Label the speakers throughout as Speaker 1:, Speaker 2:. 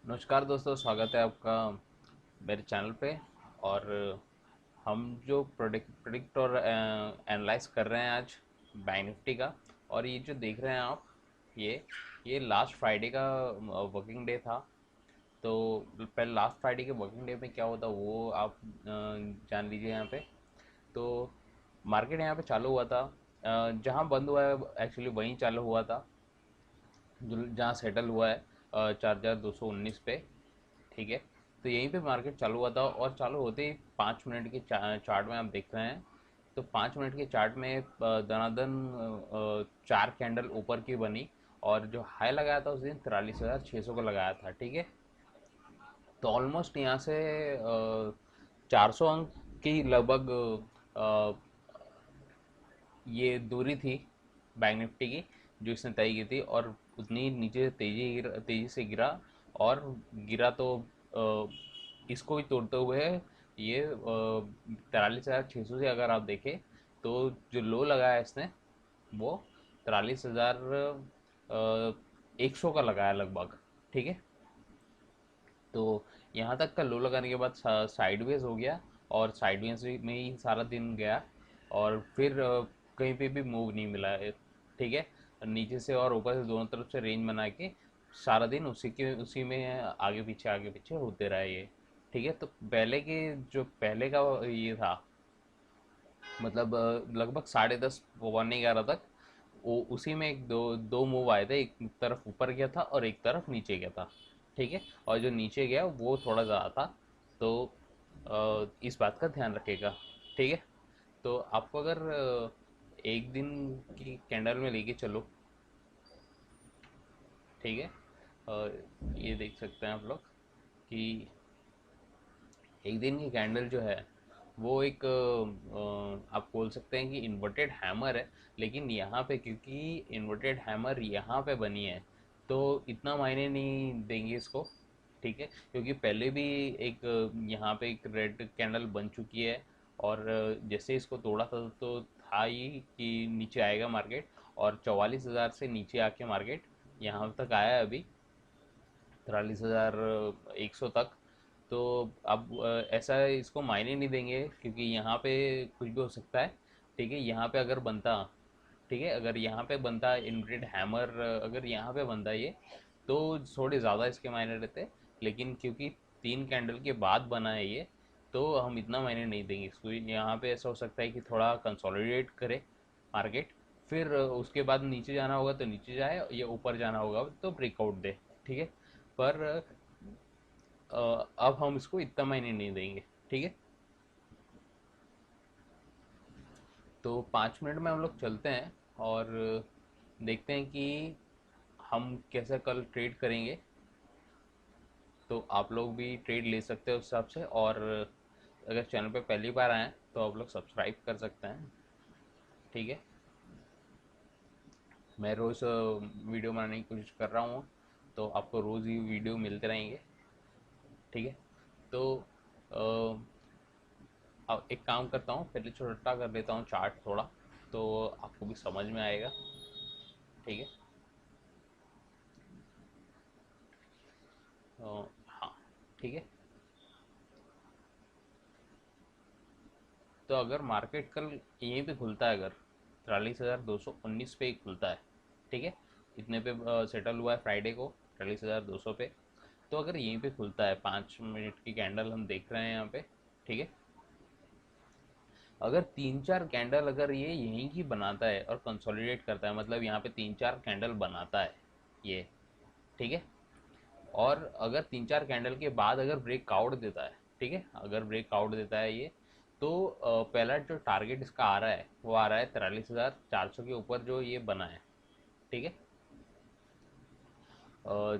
Speaker 1: नमस्कार दोस्तों, स्वागत है आपका मेरे चैनल पे। और हम जो प्रोडिक्ट और एनालाइज कर रहे हैं आज बैंक निफ्टी का। और ये जो देख रहे हैं आप, ये लास्ट फ्राइडे का वर्किंग डे था। तो पहले लास्ट फ्राइडे के वर्किंग डे में क्या होता वो आप जान लीजिए यहाँ पे। तो मार्केट यहाँ पे चालू हुआ था, जहाँ बंद हुआ है एक्चुअली वहीं चालू हुआ था, जो जहाँ सेटल हुआ है 4,219 पे। ठीक है। तो यहीं पे मार्केट चालू हुआ था और चालू होते ही 5 मिनट के चार्ट में आप देख रहे हैं। तो 5 मिनट के चार्ट में दनादन चार कैंडल ऊपर की बनी। और जो हाई लगाया था उस दिन 43,600 को लगाया था। ठीक है। तो ऑलमोस्ट यहाँ से 400 अंक की लगभग ये दूरी थी बैंक निफ्टी की, जो इसने तय की थी। और उतनी नीचे तेजी से गिरा। और गिरा तो अ, इसको भी तोड़ते हुए ये 43,600 से अगर आप देखें तो जो लो लगाया इसने वो 43,100 का लगाया लगभग। ठीक है। तो यहाँ तक का लो लगाने के बाद साइडवेज हो गया। और साइडवेज में ही सारा दिन गया। और फिर कहीं पे भी मूव नहीं मिला है। ठीक है। नीचे से और ऊपर से दोनों तरफ से रेंज बना के सारा दिन उसी में आगे पीछे होते रहा ये। ठीक है। तो पहले के जो पहले का ये था, मतलब लगभग 10:30 पौने 11 तक वो उसी में एक दो दो मूव आए थे। एक तरफ ऊपर गया था और एक तरफ नीचे गया था। ठीक है। और जो नीचे गया वो थोड़ा ज़्यादा था। तो इस बात का ध्यान रखिएगा। ठीक है। तो आपको अगर एक दिन की कैंडल में लेके चलो। ठीक है। ये देख सकते हैं आप लोग कि एक दिन की कैंडल जो है वो एक आप बोल सकते हैं कि इन्वर्टेड हैमर है। लेकिन यहाँ पे क्योंकि इन्वर्टेड हैमर यहाँ पे बनी है तो इतना मायने नहीं देंगे इसको। ठीक है। क्योंकि पहले भी एक यहाँ पे एक रेड कैंडल बन चुकी है। और जैसे इसको तोड़ा था तो था ही कि नीचे आएगा मार्केट। और 44,000 से नीचे आके मार्केट यहाँ तक आया है अभी 43,100 तक। तो अब ऐसा इसको मायने नहीं देंगे क्योंकि यहाँ पे कुछ भी हो सकता है। ठीक है। यहाँ पे अगर बनता, ठीक है, अगर यहाँ पे बनता इनग्रिड हैमर, अगर यहाँ पे बनता ये तो थोड़े ज़्यादा इसके मायने रहते। लेकिन क्योंकि 3 कैंडल के बाद बना है ये, तो हम इतना मायने नहीं देंगे इसको। यहाँ पे ऐसा हो सकता है कि थोड़ा कंसोलिडेट करे मार्केट, फिर उसके बाद नीचे जाना होगा तो नीचे जाए, या ऊपर जाना होगा तो ब्रेकआउट दे। ठीक है। पर अब हम इसको इतना मायने नहीं देंगे। ठीक है। तो 5 मिनट में हम लोग चलते हैं और देखते हैं कि हम कैसे कल ट्रेड करेंगे। तो आप लोग भी ट्रेड ले सकते हैं उस हिसाब से। और अगर चैनल पे पहली बार आए तो आप लोग सब्सक्राइब कर सकते हैं। ठीक है। मैं रोज़ वीडियो बनाने की कोशिश कर रहा हूँ, तो आपको रोज़ ही वीडियो मिलते रहेंगे। ठीक है। तो अब एक काम करता हूँ, पहले छोटा कर लेता हूँ चार्ट थोड़ा, तो आपको भी समझ में आएगा। ठीक है। हाँ। ठीक है। तो अगर मार्केट कल यहीं पे खुलता है, अगर 43,219 पे ही खुलता है। ठीक है। इतने पे सेटल हुआ है फ्राइडे को 43,200 पे। तो अगर यहीं पे खुलता है, 5 मिनट की कैंडल हम देख रहे हैं यहाँ पे। ठीक है। अगर 3-4 कैंडल अगर ये यहीं की बनाता है और कंसोलिडेट करता है, मतलब यहाँ पे 3-4 कैंडल बनाता है ये। ठीक है। और अगर 3-4 कैंडल के बाद अगर ब्रेकआउट देता है, ठीक है, अगर ब्रेकआउट देता है ये, तो पहला जो टारगेट इसका आ रहा है वो आ रहा है 43,400 के ऊपर जो ये बना है। ठीक है।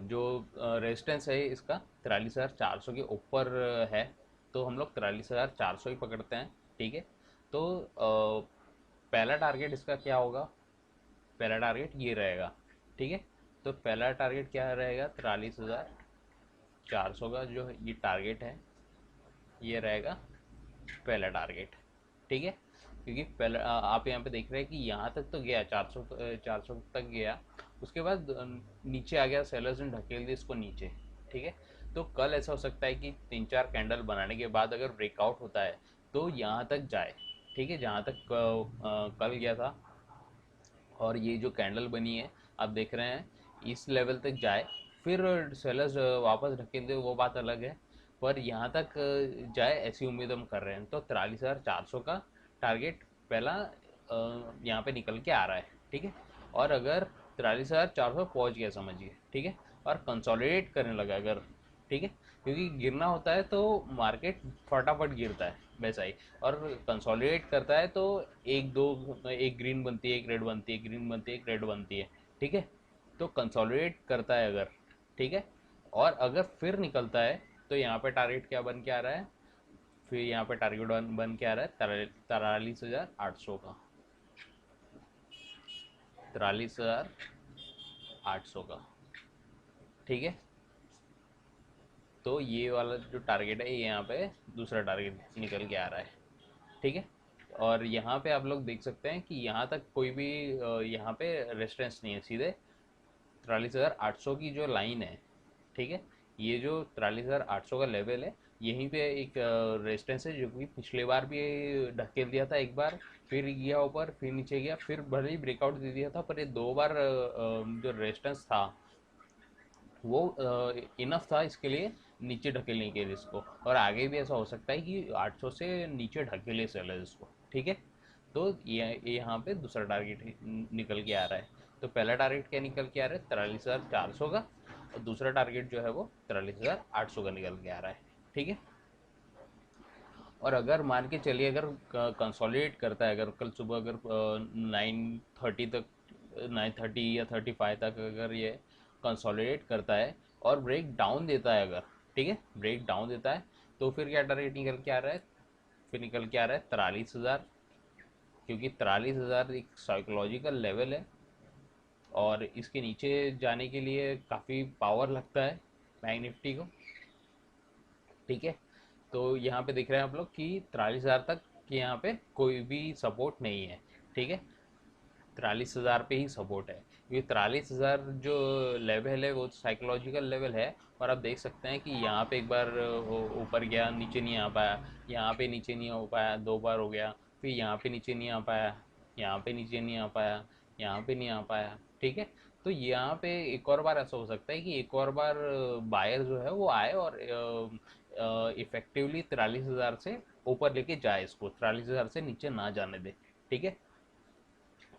Speaker 1: जो रेजिस्टेंस है इसका 43,400 के ऊपर है। तो हम लोग 43,400 ही पकड़ते हैं। ठीक है। तो पहला टारगेट इसका क्या होगा, पहला टारगेट ये रहेगा। ठीक है। तो पहला टारगेट क्या रहेगा, 43,400 का जो ये टारगेट है ये रहेगा पहला टारगेट। ठीक है। क्योंकि पहला आप यहाँ पे देख रहे हैं कि यहाँ तक तो गया 400 तक गया। उसके बाद नीचे आ गया, सेलर्स ने ढकेल दिया इसको नीचे। ठीक है। तो कल ऐसा हो सकता है कि 3-4 कैंडल बनाने के बाद अगर ब्रेकआउट होता है तो यहाँ तक जाए, ठीक है, जहाँ तक कल गया था। और ये जो कैंडल बनी है आप देख रहे हैं, इस लेवल तक जाए, फिर सेलर्स वापस ढकेल दे, वो बात अलग है। पर यहाँ तक जाए ऐसी उम्मीद हम कर रहे हैं। तो 43,400 का टारगेट पहला यहाँ पे निकल के आ रहा है, ठीक है। और अगर 43,400 पहुँच गया समझिए, ठीक है, और कंसोलिडेट करने लगा अगर, ठीक है, क्योंकि गिरना होता है तो मार्केट फटाफट गिरता है वैसा ही, और कंसोलिडेट करता है तो एक दो, एक ग्रीन बनती है, एक रेड बनती है, ग्रीन बनती है, एक रेड बनती है, ठीक है। तो कंसोलिडेट करता है अगर, ठीक है, और अगर फिर निकलता है तो यहाँ पे टारगेट क्या बन के आ रहा है, फिर यहाँ पे टारगेट बन के आ रहा है 43,800 का, 43,800 का, ठीक है। तो ये वाला जो टारगेट है, ये यहाँ पे दूसरा टारगेट निकल के आ रहा है, ठीक है। और यहाँ पे आप लोग देख सकते हैं कि यहाँ तक कोई भी यहाँ पे रेजिस्टेंस नहीं है, सीधे 43,800 की जो लाइन है, ठीक है, ये जो 43,800 का लेवल है, यहीं पे एक रेजिस्टेंस है जो कि पिछले बार भी ढकेल दिया था एक बार, फिर गया ऊपर, फिर नीचे गया, फिर भले ही ब्रेकआउट दे दिया था, पर ये दो बार जो रेजिस्टेंस था वो इनफ था इसके लिए नीचे ढकेलने के लिए इसको, और आगे भी ऐसा हो सकता है कि 800 से नीचे ढकेले सेलर इसको, ठीक है। तो ये यहाँ पे दूसरा टारगेट निकल के आ रहा है। तो पहला टारगेट क्या निकल के आ रहा है, 43,400 का, और दूसरा टारगेट जो है वो 43,800 का निकल के आ रहा है, ठीक है। और अगर मान के चलिए अगर कंसोलिडेट करता है, अगर कल सुबह अगर 9:30 तक, 9:30 या 35 तक अगर ये कंसोलिडेट करता है और ब्रेक डाउन देता है अगर, ठीक है, ब्रेक डाउन देता है, तो फिर क्या टारगेट निकल के आ रहा है, फिर निकल के आ रहा है 43,000, क्योंकि 43,000 एक साइकोलॉजिकल लेवल है, और इसके नीचे जाने के लिए काफ़ी पावर लगता है बैंक निफ्टी को, ठीक है। तो यहाँ पे देख रहे हैं आप लोग कि 43,000 तक यहाँ पे कोई भी सपोर्ट नहीं है, ठीक है, 43,000 पे ही सपोर्ट है। ये 43,000 जो लेवल है वो साइकोलॉजिकल लेवल है, और आप देख सकते हैं कि यहाँ पे एक बार ऊपर गया, नीचे नहीं आ पाया, यहाँ पे नीचे नहीं हो पाया, दो बार हो गया, फिर यहाँ पे नीचे नहीं आ पाया, यहाँ पे नीचे नहीं आ पाया, यहाँ पे नहीं आ पाया, ठीक है। तो यहाँ पे एक और बार ऐसा हो सकता है कि एक और बार बायर जो है वो आए और इफेक्टिवली 43,000 से ऊपर लेके जाए, इसको 43,000 से नीचे ना जाने दे, ठीक है।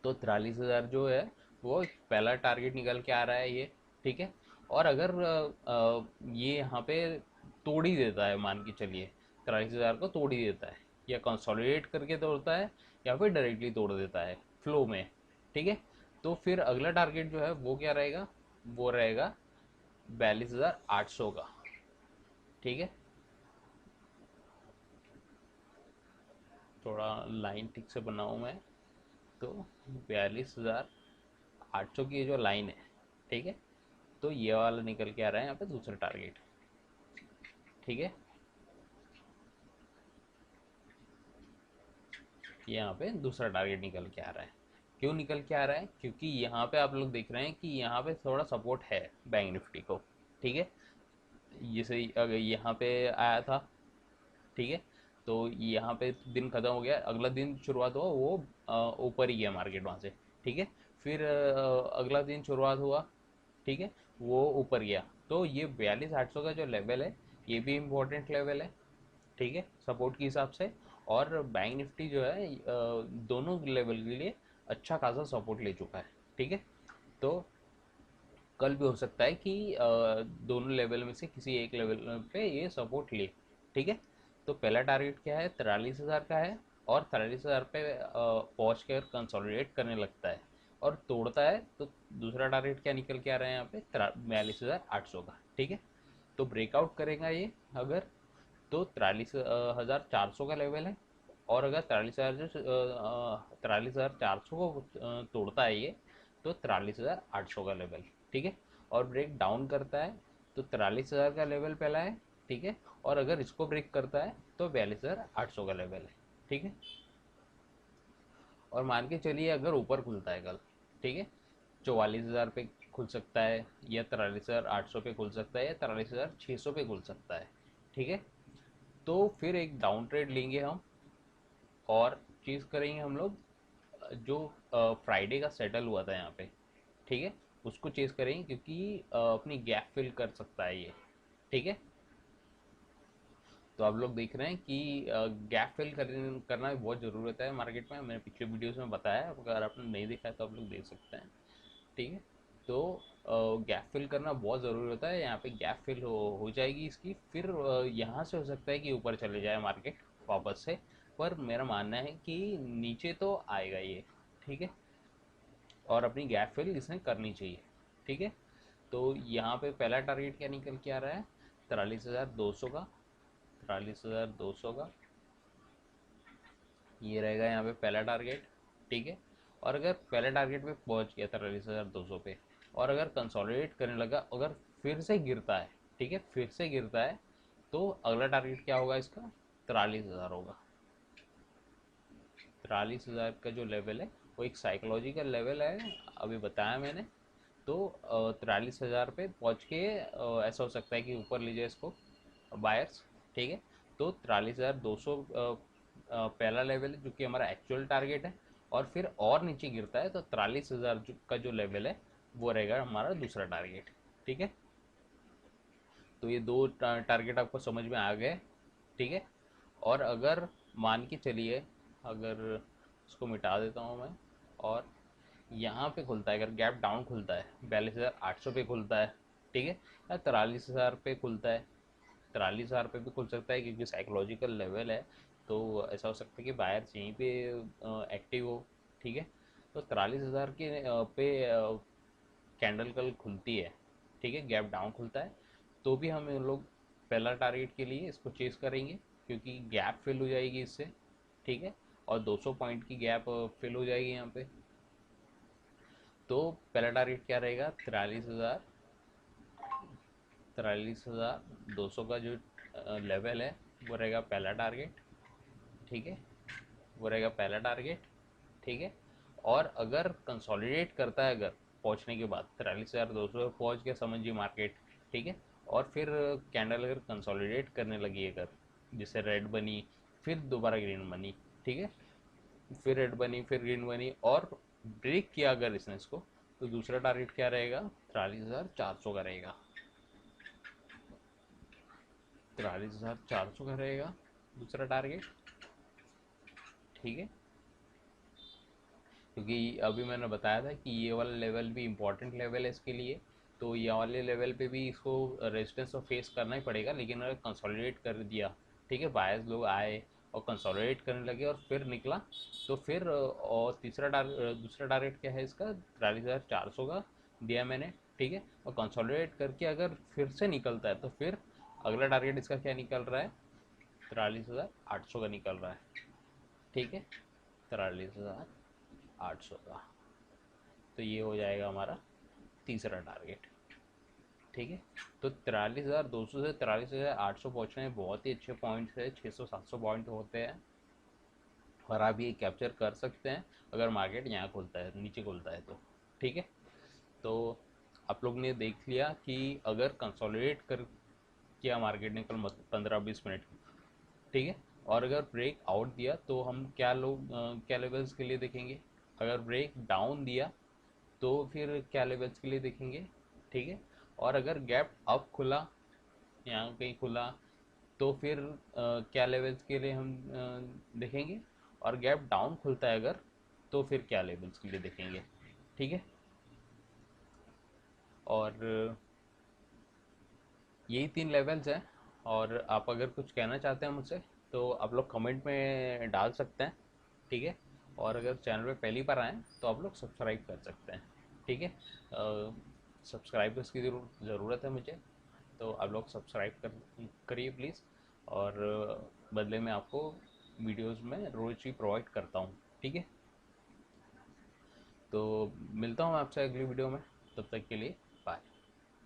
Speaker 1: तो 43,000 जो है वो पहला टारगेट निकल के आ रहा है ये, ठीक है। और अगर ये यहाँ पे तोड़ ही देता है, मान के चलिए 43,000 को तोड़ ही देता है, या कंसोलिडेट करके तोड़ता है, या फिर डायरेक्टली तोड़ देता है फ्लो में, ठीक है। तो फिर अगला टारगेट जो है वो क्या रहेगा, वो रहेगा 42,800 का, ठीक है। थोड़ा लाइन ठीक से बनाऊँ मैं, तो 42,800 की ये जो लाइन है, ठीक है, तो ये वाला निकल के आ रहा है यहाँ पे दूसरा टारगेट, ठीक है। ये यहाँ पे दूसरा टारगेट निकल के आ रहा है। क्यों निकल के आ रहा है, क्योंकि यहाँ पे आप लोग देख रहे हैं कि यहाँ पे थोड़ा सपोर्ट है बैंक निफ्टी को, ठीक है। जैसे अगर यहाँ पे आया था, ठीक है, तो यहाँ पे दिन खत्म हो गया, अगला दिन शुरुआत हुआ वो ऊपर ही गया मार्केट वहाँ से, ठीक है। फिर अगला दिन शुरुआत हुआ, ठीक है, वो ऊपर गया। तो ये 42,800 का जो लेवल है, ये भी इम्पोर्टेंट लेवल है, ठीक है, सपोर्ट के हिसाब से। और बैंक निफ्टी जो है दोनों लेवल के लिए अच्छा खासा सपोर्ट ले चुका है, ठीक है। तो कल भी हो सकता है कि दोनों लेवल में से किसी एक लेवल पे ये सपोर्ट ले, ठीक है। तो पहला टारगेट क्या है, 43,000 का है, और 43,000 पे पहुँच कर कंसोलिडेट करने लगता है और तोड़ता है, तो दूसरा टारगेट क्या निकल के आ रहा है यहाँ पे 42,800 का, ठीक है। तो ब्रेकआउट करेगा ये अगर, तो 43,400 का लेवल है, और अगर 43,400 को तोड़ता है ये, तो 43,800 का लेवल, ठीक है। और ब्रेक डाउन करता है तो 43,000 का लेवल पहला है, ठीक है, और अगर इसको ब्रेक करता है तो 42,800 का लेवल है, ठीक है। और मान के चलिए अगर ऊपर खुलता है कल, ठीक है, 44,000 पे खुल सकता है, या 43,800 पे खुल सकता है, या 43,600 पे खुल सकता है। ठीक है, तो फिर एक डाउन ट्रेड लेंगे हम, और चीज़ करेंगे हम लोग जो फ्राइडे का सेटल हुआ था यहाँ पे, ठीक है, उसको चेस करेंगे, क्योंकि अपनी गैप फिल कर सकता है ये। ठीक है, तो आप लोग देख रहे हैं कि गैप फिल करना भी बहुत ज़रूरत है मार्केट में। मैंने पिछले वीडियोस में बताया, अगर आपने नहीं देखा है तो आप लोग देख सकते हैं। ठीक है, तो गैप फिल करना बहुत ज़रूरी होता है। यहाँ पे गैप फिल हो जाएगी इसकी, फिर यहाँ से हो सकता है कि ऊपर चले जाए मार्केट वापस से, पर मेरा मानना है कि नीचे तो आएगा ये। ठीक है, और अपनी गैप फिल इसने करनी चाहिए। ठीक है, तो यहाँ पे पहला टारगेट क्या निकल के आ रहा है, 43,200 का। 43,200 का ये रहेगा यहाँ पे पहला टारगेट। ठीक है, और अगर पहले टारगेट पे पहुँच गया 43,200 पे, और अगर कंसोलिडेट करने लगा, अगर फिर से गिरता है, ठीक है, फिर से गिरता है, तो अगला टारगेट क्या होगा इसका, 43,000 होगा। 43,000 का जो लेवल है वो एक साइकोलॉजिकल लेवल है, अभी बताया मैंने। तो 43,000 पे पहुँच के ऐसा हो सकता है कि ऊपर लीजिए इसको बायर्स। ठीक है, तो 43,200 पहला लेवल है जो कि हमारा एक्चुअल टारगेट है, और फिर और नीचे गिरता है तो 43,000 का जो लेवल है वो रहेगा हमारा दूसरा टारगेट। ठीक है, तो ये दो टारगेट आपको समझ में आ गए। ठीक है, और अगर मान के चलिए, अगर इसको मिटा देता हूँ मैं, और यहाँ पे खुलता है, अगर गैप डाउन खुलता है 42,800 पे खुलता है, ठीक है, या 43,000 पे खुलता है, 43,000 पे भी खुल सकता है क्योंकि साइकोलॉजिकल लेवल है, तो ऐसा हो सकता है कि बायर्स यहीं पे एक्टिव हो। ठीक है, तो 43,000 के पे कैंडल कल खुलती है, ठीक है, गैप डाउन खुलता है, तो भी हम लोग पहला टारगेट के लिए इसको चेस करेंगे, क्योंकि गैप फिल हो जाएगी इससे। ठीक है, और 200 पॉइंट की गैप फिल हो जाएगी यहाँ पे। तो पहला टारगेट क्या रहेगा, 43,200 का जो लेवल है वो रहेगा पहला टारगेट। ठीक है, वो रहेगा पहला टारगेट। ठीक है, और अगर कंसोलिडेट करता है, अगर पहुंचने के बाद 43,200 पहुंच गया समझिए मार्केट, ठीक है, और फिर कैंडल अगर कंसोलिडेट करने लगी, अगर जैसे रेड बनी, फिर दोबारा ग्रीन बनी, ठीक है, फिर रेड बनी, फिर ग्रीन बनी, और ब्रेक किया अगर इसने इसको, तो दूसरा टारगेट क्या रहेगा, 43,400 का रहेगा। 43,400 का रहेगा दूसरा टारगेट। ठीक है, क्योंकि अभी मैंने बताया था कि ये वाला लेवल भी इम्पोर्टेंट लेवल है इसके लिए, तो ये वाले लेवल पे भी इसको रेजिस्टेंस तो फेस करना ही पड़ेगा, लेकिन अगर कंसोलिडेट कर दिया, ठीक है, बायर्स लोग आए और कंसोलिडेट करने लगे और फिर निकला, तो फिर और दूसरा टारगेट क्या है इसका, 43,400 का दिया मैंने। ठीक है, और कंसोलिडेट करके अगर फिर से निकलता है, तो फिर अगला टारगेट इसका क्या निकल रहा है, 43,800 का निकल रहा है। ठीक है, 43,800 का, तो ये हो जाएगा हमारा तीसरा टारगेट। ठीक है, तो 43,200 से 43,800 पहुँचने में बहुत ही अच्छे पॉइंट्स है, 600-700 पॉइंट होते हैं, और आप ये कैप्चर कर सकते हैं अगर मार्केट यहाँ खुलता है, नीचे खुलता है तो। ठीक है, तो आप लोग ने देख लिया कि अगर कंसोलिडेट कर किया मार्केट ने कल 15-20 मिनट, ठीक है, और अगर ब्रेक आउट दिया तो हम क्या लेवल्स के लिए देखेंगे, अगर ब्रेक डाउन दिया तो फिर क्या लेवल्स के लिए देखेंगे। ठीक है, और अगर गैप अप खुला, यहाँ कहीं खुला, तो फिर क्या लेवल्स के लिए हम देखेंगे, और गैप डाउन खुलता है अगर, तो फिर क्या लेवल्स के लिए देखेंगे। ठीक है, और यही 3 लेवल्स हैं, और आप अगर कुछ कहना चाहते हैं मुझसे तो आप लोग कमेंट में डाल सकते हैं। ठीक है, और अगर चैनल पे पहली बार आएँ तो आप लोग सब्सक्राइब कर सकते हैं। ठीक है, सब्सक्राइबर्स की ज़रूरत है मुझे, तो आप लोग सब्सक्राइब करिए प्लीज़, और बदले में आपको वीडियोस में रोज़ ही प्रोवाइड करता हूँ। ठीक है, तो मिलता हूँ आपसे अगली वीडियो में, तब तक के लिए